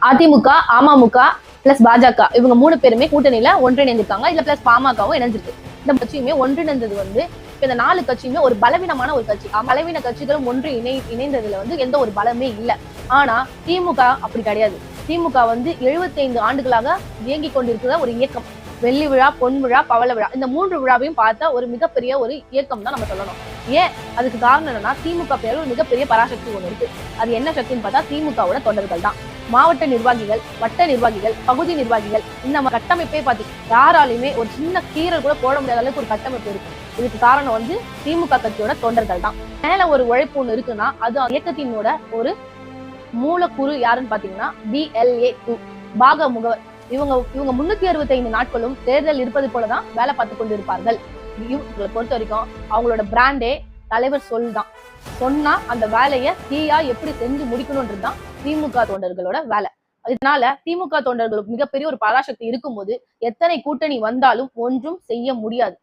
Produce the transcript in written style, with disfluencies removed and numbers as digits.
AIADMK, AMMK plus பாஜக இவங்க 3 பேருமே கூட்டணியில ஒன்றிணைந்திருக்காங்க. இதுல பிளஸ் பாமகவும் இணைஞ்சிருக்கு. இந்த கட்சியுமே ஒன்றிணைந்தது இந்த 4 கட்சியுமே ஒரு பலவீனமான ஒரு கட்சி. பலவீன கட்சிகளும் ஒன்று இணைந்ததுல எந்த ஒரு பலமே இல்ல. ஆனா திமுக அப்படி கிடையாது. திமுக 75 ஆண்டுகளாக இயங்கிக் கொண்டிருக்கிற ஒரு இயக்கம். வெள்ளி விழா, பொன் விழா, பவள விழா இந்த 3 விழாவையும் பார்த்தா ஒரு மிகப்பெரிய ஒரு இயக்கம் தான் நம்ம சொல்லணும். ஏன் அதுக்கு காரணம் என்னன்னா, திமுக பேர் ஒரு மிகப்பெரிய பராசக்தி ஒண்ணு இருக்கு. அது என்ன சக்தின்னு பார்த்தா திமுகவோட தொண்டர்கள் தான். மாவட்ட நிர்வாகிகள், வட்ட நிர்வாகிகள், பகுதி நிர்வாகிகள் இந்த கட்டமைப்பே யாராலையுமே ஒரு சின்ன கீரல் கூட போட முடியாத அளவுக்கு ஒரு கட்டமைப்பு இருக்கு. இதுக்கு காரணம் திமுக கட்சியோட தொண்டர்கள் தான். மேல ஒரு உழைப்பு ஒண்ணு இருக்குன்னா அது இயக்கத்தினோட ஒரு மூலக்கூறு யாருன்னு பாத்தீங்கன்னா BLA2 பாக முகவர். இவங்க 365 நாட்களும் தேர்தல் இருப்பது போலதான் வேலை பார்த்து கொண்டு இருப்பார்கள். இவங்களை பொறுத்த வரைக்கும் அவங்களோட பிராண்டே தலைவர் தான். சொன்னா அந்த வேலையை தீயா எப்படி செஞ்சு முடிக்கணும்ன்றதுதான் திமுக தொண்டர்களோட வேலை. இதனால திமுக தொண்டர்களுக்கு மிகப்பெரிய ஒரு பராசக்தி இருக்கும்போது எத்தனை கூட்டணி வந்தாலும் ஒன்றும் செய்ய முடியாது.